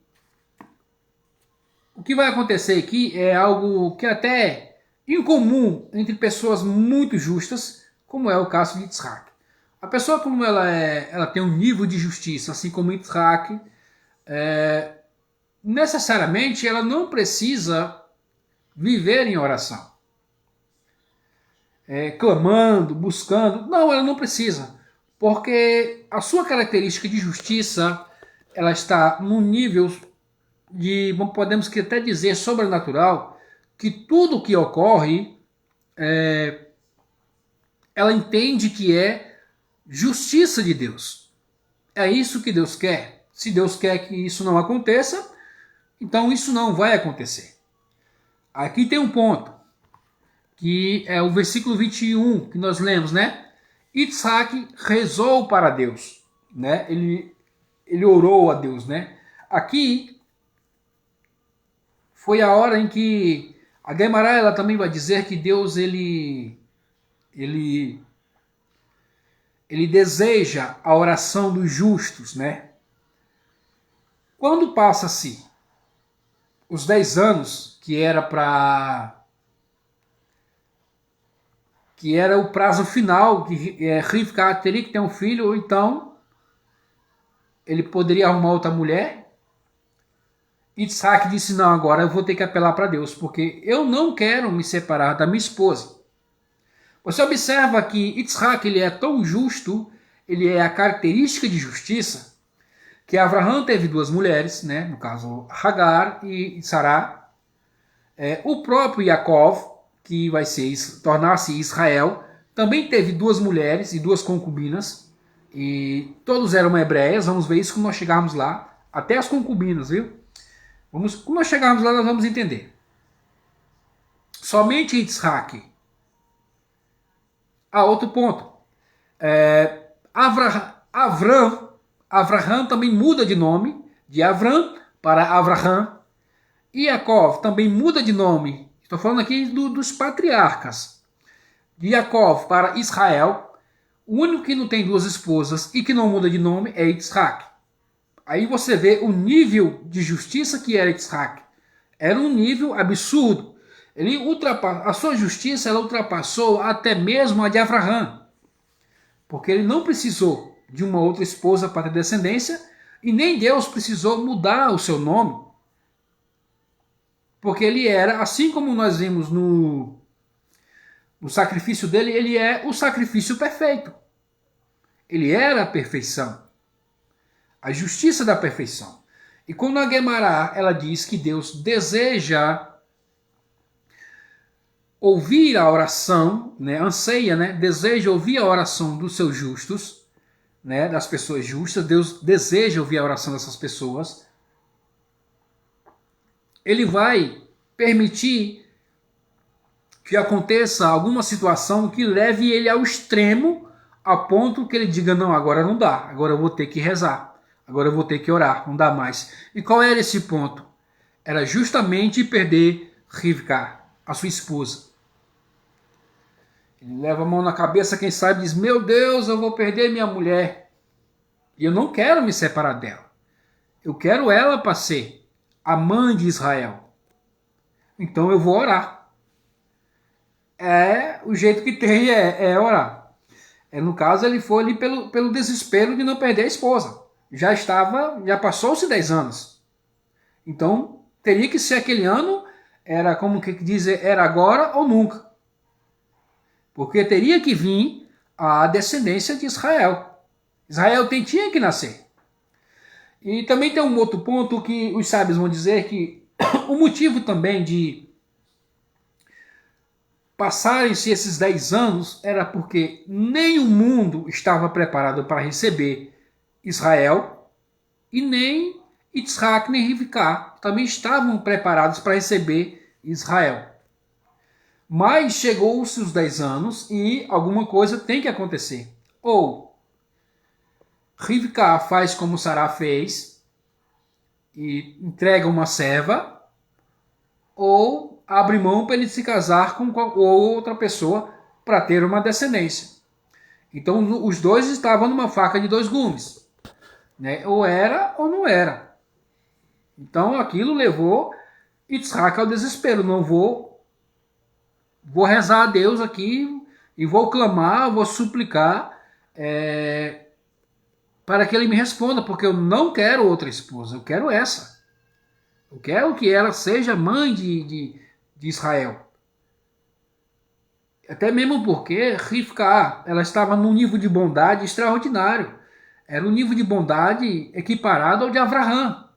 [SPEAKER 1] o que vai acontecer aqui é algo que é até incomum entre pessoas muito justas, como é o caso de Isaac. A pessoa, como ela tem um nível de justiça, assim como Isaac, necessariamente ela não precisa viver em oração. Clamando, buscando. Não, ela não precisa. Porque a sua característica de justiça, ela está num nível de, podemos até dizer, sobrenatural, que tudo que ocorre, ela entende que é justiça de Deus. É isso que Deus quer. Se Deus quer que isso não aconteça, então isso não vai acontecer. Aqui tem um ponto, que é o versículo 21 que nós lemos, né? Isaac rezou para Deus, né? Ele orou a Deus, né? Aqui foi a hora em que a Guemará, ela também vai dizer que Deus ele deseja a oração dos justos, né? Quando passa-se os 10 anos que era o prazo final, que Rivka teria que ter um filho, ou então ele poderia arrumar outra mulher. Isaac disse, não, agora eu vou ter que apelar para Deus, porque eu não quero me separar da minha esposa. Você observa que Isaac, ele é tão justo, ele é a característica de justiça, que Abraão teve 2 mulheres, né? No caso Hagar e Sará. O próprio Yaakov, que vai tornar-se Israel, também teve 2 mulheres e 2 concubinas, e todos eram hebreias. Vamos ver isso quando nós chegarmos lá, até as concubinas, viu? Quando nós chegarmos lá, nós vamos entender. somente Yitzhak. Outro ponto. Avraham também muda de nome, de Avram para Avraham. Yaakov também muda de nome. Estou falando aqui dos patriarcas. De Yaakov para Israel. O único que não tem duas esposas e que não muda de nome é Yitzhak. Aí você vê o nível de justiça que era Yitzhak. Era um nível absurdo. A sua justiça ela ultrapassou até mesmo a de Avraham. Porque ele não precisou de uma outra esposa para ter descendência e nem Deus precisou mudar o seu nome. Porque ele era, assim como nós vimos no sacrifício dele, ele é o sacrifício perfeito. Ele era a perfeição. A justiça da perfeição. E quando a Guemará, ela diz que Deus deseja ouvir a oração, anseia, deseja ouvir a oração dos seus justos, das pessoas justas, Deus deseja ouvir a oração dessas pessoas. Ele vai permitir que aconteça alguma situação que leve ele ao extremo, a ponto que ele diga, não, agora não dá, agora eu vou ter que rezar, agora eu vou ter que orar, não dá mais. E qual era esse ponto? Era justamente perder Rivka, a sua esposa. Ele leva a mão na cabeça, quem sabe, diz, meu Deus, eu vou perder minha mulher. E eu não quero me separar dela. Eu quero ela para ser a mãe de Israel. Então eu vou orar. O jeito que tem é orar. No caso, ele foi ali pelo desespero de não perder a esposa. Já passou-se 10 anos. Então, teria que ser aquele ano, era como que dizer, era agora ou nunca. Porque teria que vir a descendência de Israel. Israel tinha que nascer. E também tem um outro ponto que os sábios vão dizer que o motivo também de passarem-se esses 10 anos era porque nem o mundo estava preparado para receber Israel e nem Yitzhak nem Rivka também estavam preparados para receber Israel. Mas chegou-se os 10 anos e alguma coisa tem que acontecer. Ou Rivka faz como Sará fez e entrega uma serva, ou abre mão para ele se casar com outra pessoa para ter uma descendência. Então os dois estavam numa faca de 2 gumes. Ou era ou não era. Então aquilo levou Yitzhak ao desespero. Não vou rezar a Deus aqui e vou clamar, vou suplicar para que ele me responda, porque eu não quero outra esposa, eu quero essa. Eu quero que ela seja mãe de Israel. Até mesmo porque Rivka, ela estava num nível de bondade extraordinário. Era um nível de bondade equiparado ao de Avraham.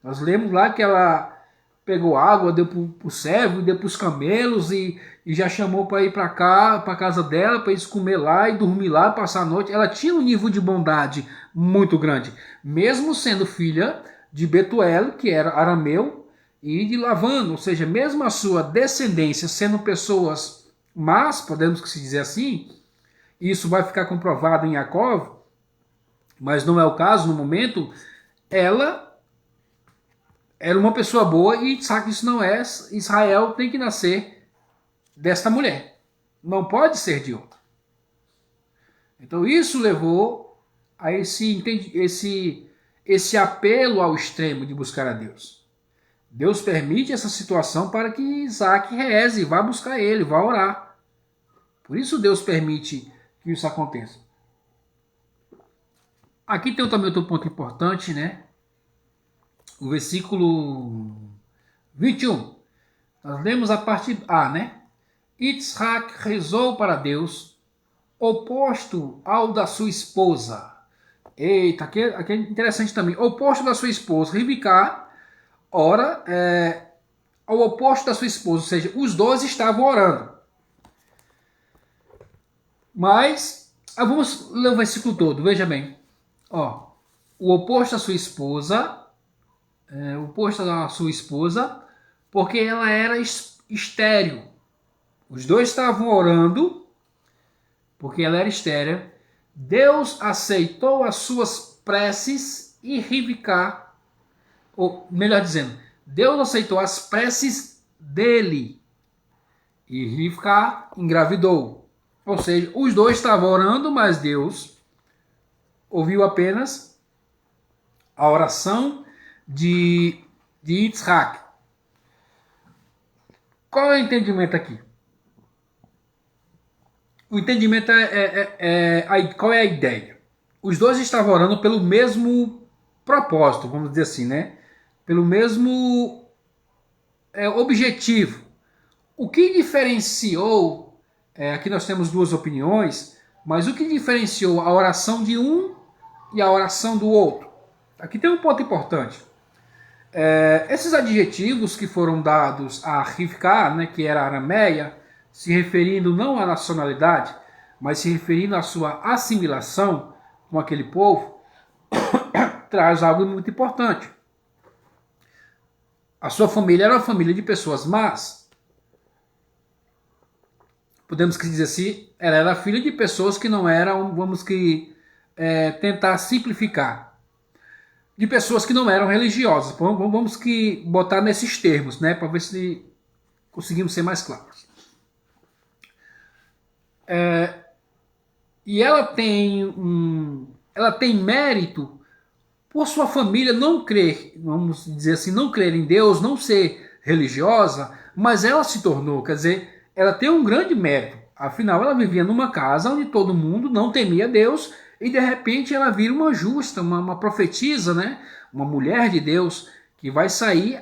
[SPEAKER 1] Nós lemos lá que ela pegou água, deu para o servo, deu para os camelos e já chamou para ir para cá, para a casa dela, para eles comer lá e dormir lá, passar a noite. Ela tinha um nível de bondade muito grande, mesmo sendo filha de Betuel, que era arameu, e de Lavano, ou seja, mesmo a sua descendência sendo pessoas más, podemos se dizer assim, isso vai ficar comprovado em Yaakov, mas não é o caso no momento, ela era uma pessoa boa e sabe que isso não é, Israel tem que nascer desta mulher, não pode ser de outra. Então isso levou a esse apelo ao extremo de buscar a Deus. Deus permite essa situação para que Isaac reze, vá buscar ele, vá orar. Por isso Deus permite que isso aconteça. Aqui tem também outro ponto importante, O versículo 21. Nós lemos a parte A, Yitzhak rezou para Deus, oposto ao da sua esposa. Eita, aqui é interessante também. Oposto da sua esposa, Rivka, ora, ao oposto da sua esposa, ou seja, os dois estavam orando. Mas, vamos ler o versículo todo, veja bem. O oposto da sua esposa, porque ela era estéril. Os dois estavam orando, porque ela era estéril. Deus aceitou as suas preces e Rivka, ou melhor dizendo, Deus aceitou as preces dele e Rivka engravidou. Ou seja, os dois estavam orando, mas Deus ouviu apenas a oração de Yitzhak. Qual é o entendimento aqui? O entendimento qual é a ideia? Os dois estavam orando pelo mesmo propósito, vamos dizer assim, né? Pelo mesmo objetivo. O que diferenciou, aqui nós temos duas opiniões, mas o que diferenciou a oração de um e a oração do outro? Aqui tem um ponto importante. Esses adjetivos que foram dados a Rivka, né, que era arameia, se referindo não à nacionalidade, mas se referindo à sua assimilação com aquele povo, traz algo muito importante. A sua família era uma família de pessoas más. Podemos dizer assim, ela era filha de pessoas que não eram, tentar simplificar, de pessoas que não eram religiosas. Vamos botar nesses termos, né, para ver se conseguimos ser mais claros. E ela tem mérito por sua família não crer, vamos dizer assim, não crer em Deus, não ser religiosa, mas ela se tornou, quer dizer, ela tem um grande mérito. Afinal, ela vivia numa casa onde todo mundo não temia Deus e de repente ela vira uma justa, uma profetisa, né? Uma mulher de Deus que vai sair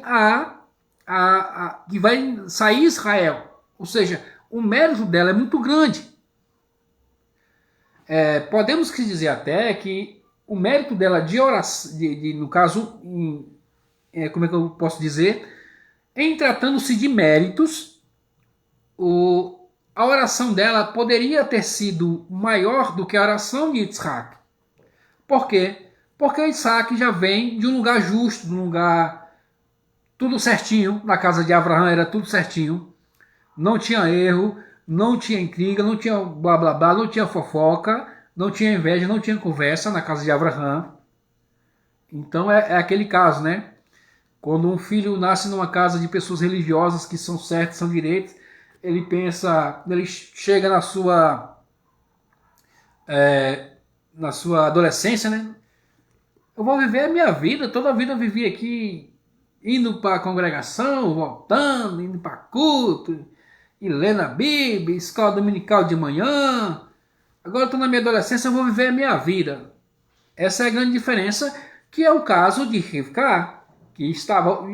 [SPEAKER 1] que vai sair Israel. Ou seja, o mérito dela é muito grande. Podemos dizer até que o mérito dela de oração, no caso, como é que eu posso dizer? Em tratando-se de méritos, a oração dela poderia ter sido maior do que a oração de Yitzhak. Por quê? Porque Yitzhak já vem de um lugar justo, de um lugar tudo certinho. Na casa de Abraão era tudo certinho. Não tinha erro, não tinha intriga, não tinha blá blá blá, não tinha fofoca, não tinha inveja, não tinha conversa na casa de Abraão. Então é aquele caso, né? Quando um filho nasce numa casa de pessoas religiosas que são certas, são direitas, ele pensa, ele chega na sua adolescência, né? Eu vou viver a minha vida, toda a vida eu vivi aqui, indo para a congregação, voltando, indo para culto, e lendo a Bíblia, escola dominical de manhã. Agora eu estou na minha adolescência, eu vou viver a minha vida. Essa é a grande diferença, que é o caso de Rivka, que estava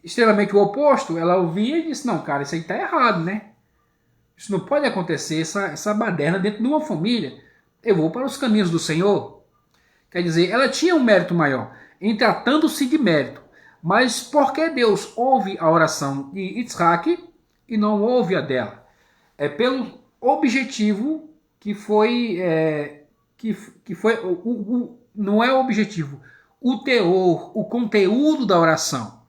[SPEAKER 1] extremamente o oposto. Ela ouvia e disse, não, cara, isso aí está errado, né? Isso não pode acontecer, essa baderna dentro de uma família. Eu vou para os caminhos do Senhor. Quer dizer, ela tinha um mérito maior, em tratando-se de mérito. Mas por que Deus ouve a oração de Yitzhak e não ouve a dela? É pelo objetivo que foi... não é o objetivo. O teor, o conteúdo da oração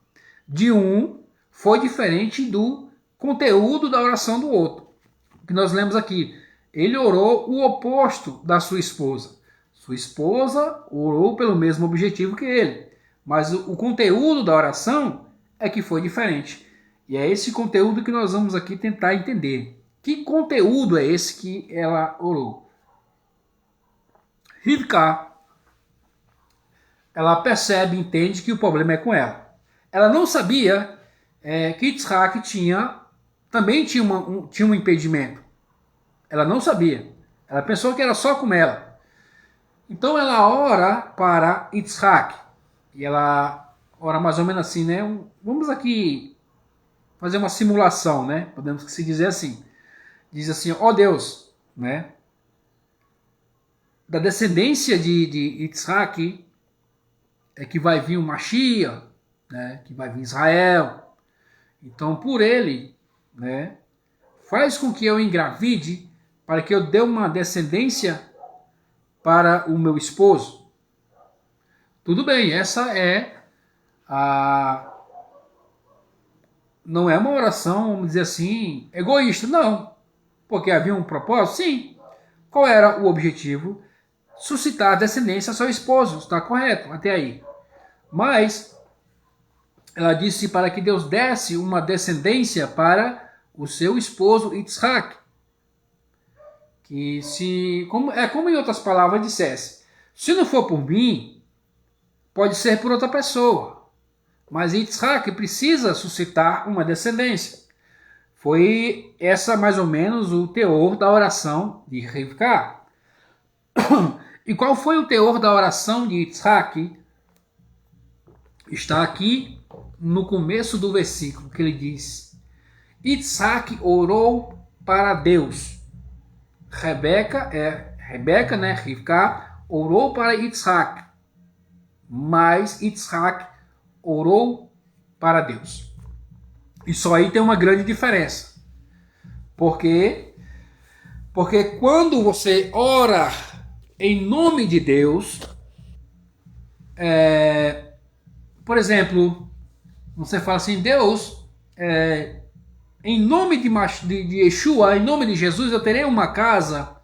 [SPEAKER 1] de um foi diferente do conteúdo da oração do outro. O que nós lemos aqui. Ele orou o oposto da sua esposa. Sua esposa orou pelo mesmo objetivo que ele. Mas o conteúdo da oração é que foi diferente. E é esse conteúdo que nós vamos aqui tentar entender. Que conteúdo é esse que ela orou? Rivka, ela percebe, entende que o problema é com ela. Ela não sabia que Yitzhak também tinha um impedimento. Ela não sabia. Ela pensou que era só com ela. Então ela ora para Yitzhak. E ela ora mais ou menos assim, né? Vamos aqui fazer uma simulação, né? Podemos se dizer assim. Diz assim, ó Deus, né? Da descendência de Yitzhak é que vai vir o Mashiach, né? Que vai vir Israel. Então por ele, né? Faz com que eu engravide para que eu dê uma descendência para o meu esposo. Tudo bem, essa é não é uma oração, vamos dizer assim, egoísta, não. Porque havia um propósito, sim. Qual era o objetivo? Suscitar descendência ao seu esposo, está correto, até aí. Mas ela disse para que Deus desse uma descendência para o seu esposo Yitzhak. Que se, como em outras palavras dissesse, se não for por mim, pode ser por outra pessoa. Mas Yitzhak precisa suscitar uma descendência. Foi essa mais ou menos o teor da oração de Rivka. E qual foi o teor da oração de Yitzhak? Está aqui no começo do versículo que ele diz: Yitzhak orou para Deus. Rebeca, né, Rivka, orou para Yitzhak. Mas Yitzhak orou para Deus. Isso aí tem uma grande diferença. Por quê? Porque quando você ora em nome de Deus, por exemplo, você fala assim, Deus, em nome de Yeshua, em nome de Jesus, eu terei uma casa.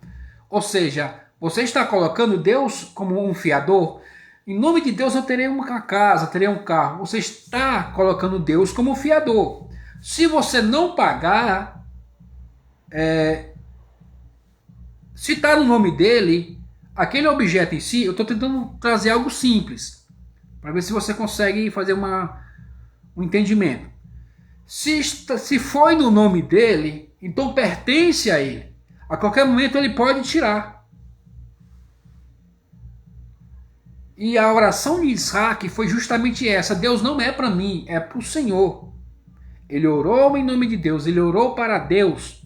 [SPEAKER 1] Ou seja, você está colocando Deus como um fiador. Em nome de Deus eu terei uma casa, terei um carro. Você está colocando Deus como um fiador. Se você não pagar, se está no nome dele, aquele objeto em si, eu estou tentando trazer algo simples, para ver se você consegue fazer um entendimento. Se foi no nome dele, então pertence a ele. A qualquer momento ele pode tirar. E a oração de Isaac foi justamente essa. Deus não é para mim, é para o Senhor. Ele orou em nome de Deus, ele orou para Deus.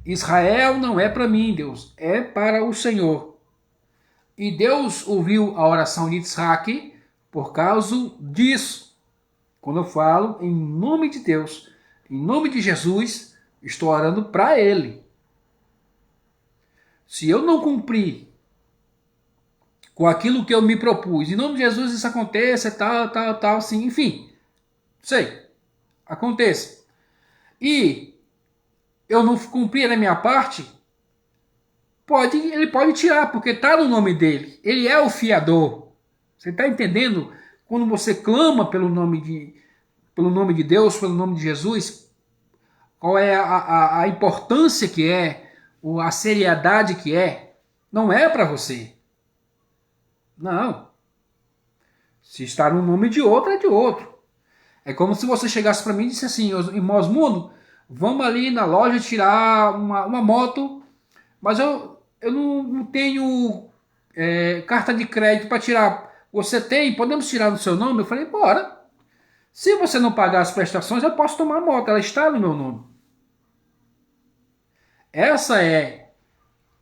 [SPEAKER 1] Israel não é para mim, Deus, é para o Senhor. E Deus ouviu a oração de Isaac por causa disso. Quando eu falo em nome de Deus, em nome de Jesus, estou orando para ele. Se eu não cumprir com aquilo que eu me propus, em nome de Jesus isso aconteça, tal, assim, enfim, sei, aconteça. E eu não cumprir a minha parte, ele pode tirar, porque está no nome dele. Ele é o fiador. Você está entendendo? Quando você clama pelo nome de Deus, pelo nome de Jesus, qual é a importância que é, a seriedade que é, não é para você. Não. Se está no nome de outro, é de outro. É como se você chegasse para mim e disse assim, irmão Osmundo, vamos ali na loja tirar uma moto, mas eu não tenho carta de crédito para tirar. Você tem? Podemos tirar no seu nome? Eu falei, bora. Se você não pagar as prestações, eu posso tomar a moto, ela está no meu nome. Essa é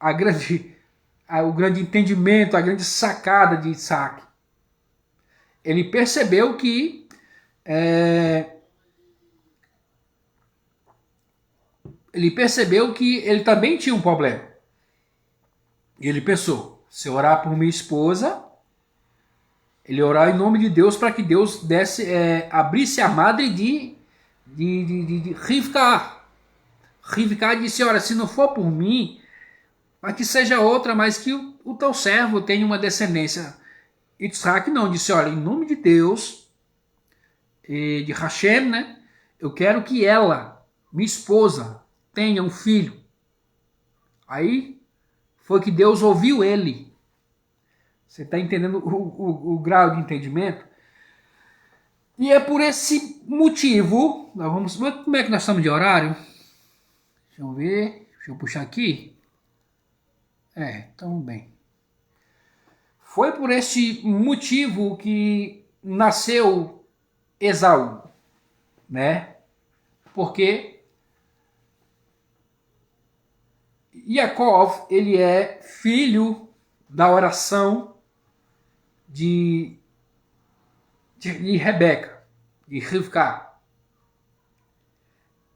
[SPEAKER 1] o grande entendimento, a grande sacada de Isaac. Ele percebeu que ele também tinha um problema. E ele pensou, se eu orar por minha esposa, ele orar em nome de Deus para que Deus abrisse a madre de Rivka. Rivka disse, olha, se não for por mim, mas que seja outra, mas que o teu servo tenha uma descendência. Yitzhak não, disse, olha, em nome de Deus, de Hashem, né, eu quero que ela, minha esposa, tenha um filho. Aí foi que Deus ouviu ele. Você está entendendo o grau de entendimento? E é por esse motivo, nós vamos ver como é que nós estamos de horário. Deixa eu ver, deixa eu puxar aqui. Estamos bem. Foi por esse motivo que nasceu Esaú, né? Porque Yaakov, ele é filho da oração de Rebeca, de Rivka.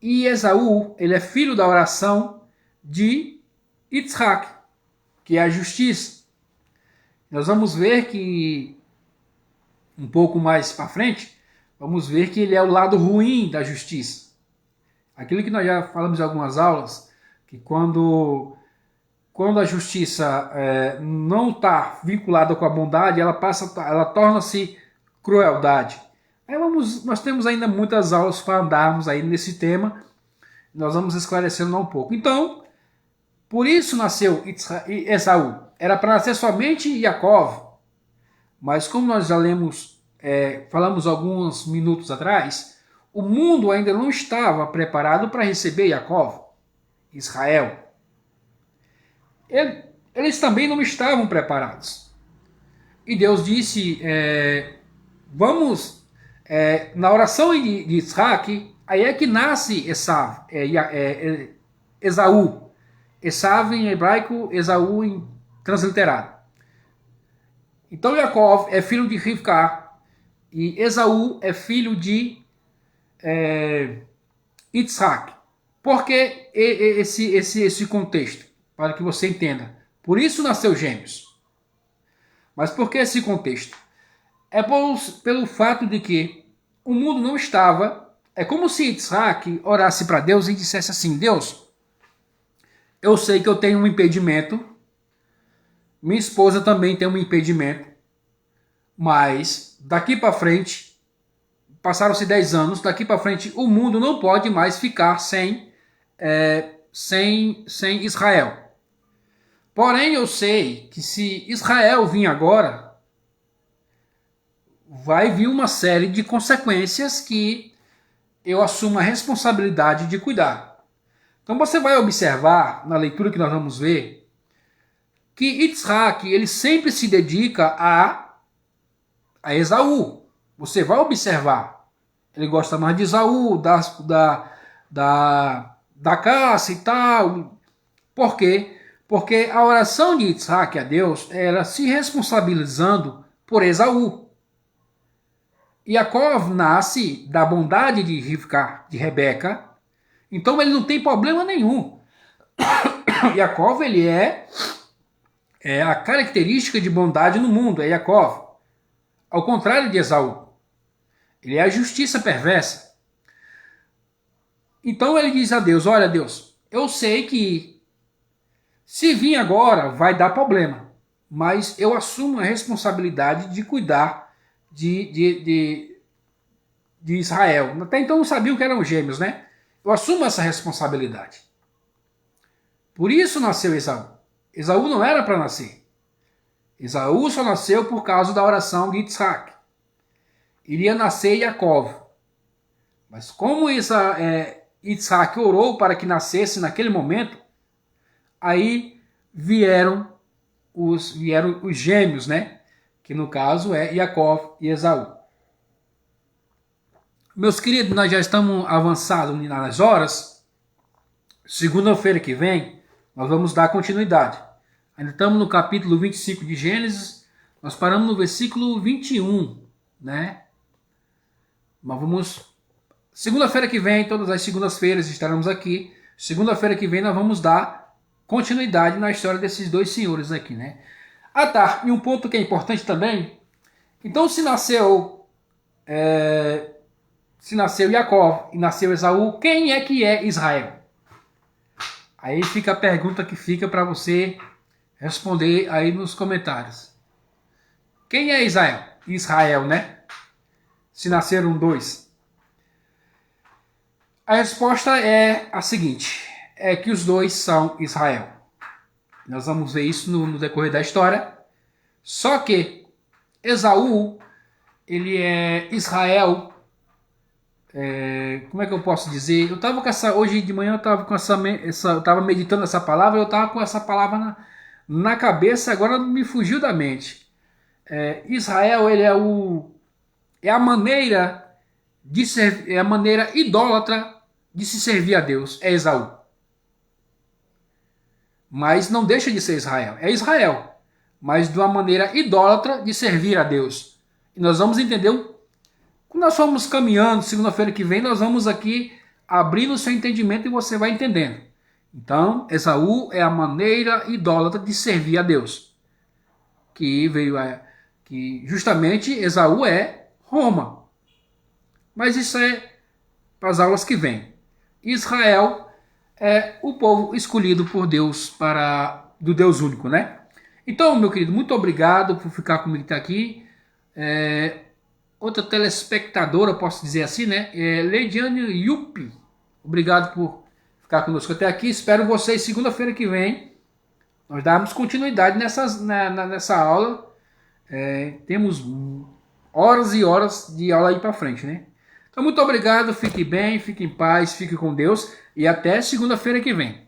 [SPEAKER 1] E Esaú, ele é filho da oração de Yitzhak, que é a justiça. Nós vamos ver que, um pouco mais para frente, vamos ver que ele é o lado ruim da justiça. Aquilo que nós já falamos em algumas aulas, que quando a justiça não está vinculada com a bondade, ela torna-se crueldade. Aí nós temos ainda muitas aulas para andarmos aí nesse tema, nós vamos esclarecendo um pouco. Então, por isso nasceu Esaú. Era para nascer somente Jacó, mas como nós já falamos alguns minutos atrás, o mundo ainda não estava preparado para receber Jacó, Israel. Eles também não estavam preparados. E Deus disse, na oração de Isaac, aí é que nasce Esaú. Esaú em hebraico, Esaú em transliterado. Então Jacó é filho de Rivka e Esaú é filho de Isaac. Por que esse contexto? Para que você entenda. Por isso nasceu gêmeos. Mas por que esse contexto? É pelo fato de que o mundo não estava... É como se Isaac orasse para Deus e dissesse assim, Deus, eu sei que eu tenho um impedimento, minha esposa também tem um impedimento, mas daqui para frente, passaram-se 10 anos, daqui para frente o mundo não pode mais ficar sem Israel. Porém, eu sei que se Israel vir agora, vai vir uma série de consequências que eu assumo a responsabilidade de cuidar. Então você vai observar, na leitura que nós vamos ver, que Isaac ele sempre se dedica a Esaú. Você vai observar. Ele gosta mais de Esaú, da caça e tal. Por quê? Porque a oração de Isaac a Deus era se responsabilizando por Esaú. Jacó nasce da bondade de Rivka, de Rebeca, então ele não tem problema nenhum. Jacó ele é a característica de bondade no mundo, é Jacó. Ao contrário de Esaú. Ele é a justiça perversa. Então ele diz a Deus, olha Deus, eu sei que se vir agora vai dar problema, mas eu assumo a responsabilidade de cuidar de Israel. Até então não sabiam que eram gêmeos, né? Eu assumo essa responsabilidade. Por isso nasceu Esaú. Esaú não era para nascer. Esaú só nasceu por causa da oração de Isaac. Iria nascer Jacó. Mas como Isaac orou para que nascesse naquele momento, aí vieram os gêmeos, né? Que no caso é Jacó e Esaú. Meus queridos, nós já estamos avançados nas horas. Segunda-feira que vem, nós vamos dar continuidade. Ainda estamos no capítulo 25 de Gênesis. Nós paramos no versículo 21, né? Mas vamos... Segunda-feira que vem, todas as segundas-feiras estaremos aqui. Segunda-feira que vem nós vamos dar continuidade na história desses dois senhores aqui, né? Ah tá, e um ponto que é importante também. Então se nasceu Jacó e nasceu Esaú, quem é que é Israel? Aí fica a pergunta que fica para você responder aí nos comentários. Quem é Israel? Israel, né? Se nasceram dois. A resposta é a seguinte, é que os dois são Israel. Nós vamos ver isso no decorrer da história. Só que Esaú, ele é Israel. Como é que eu posso dizer? Eu estava com hoje de manhã eu estava meditando essa palavra, eu estava com essa palavra na cabeça, agora me fugiu da mente. Israel, ele é a maneira de ser, é a maneira idólatra de se servir a Deus, é Esaú. Mas não deixa de ser Israel, é Israel, mas de uma maneira idólatra de servir a Deus. E nós vamos entender, quando nós formos caminhando, segunda-feira que vem, nós vamos aqui abrir o seu entendimento e você vai entendendo. Então, Esaú é a maneira idólatra de servir a Deus. Que justamente Esaú é Roma. Mas isso é para as aulas que vêm. Israel é o povo escolhido por Deus do Deus único, né? Então, meu querido, muito obrigado por ficar comigo até aqui. Outra telespectadora, posso dizer assim, né? Leidiane Yupi. Obrigado por ficar conosco até aqui. Espero vocês segunda-feira que vem. Nós darmos continuidade nessa aula. Temos horas e horas de aula aí para frente, né? Então, muito obrigado. Fique bem, fique em paz, fique com Deus. E até segunda-feira que vem.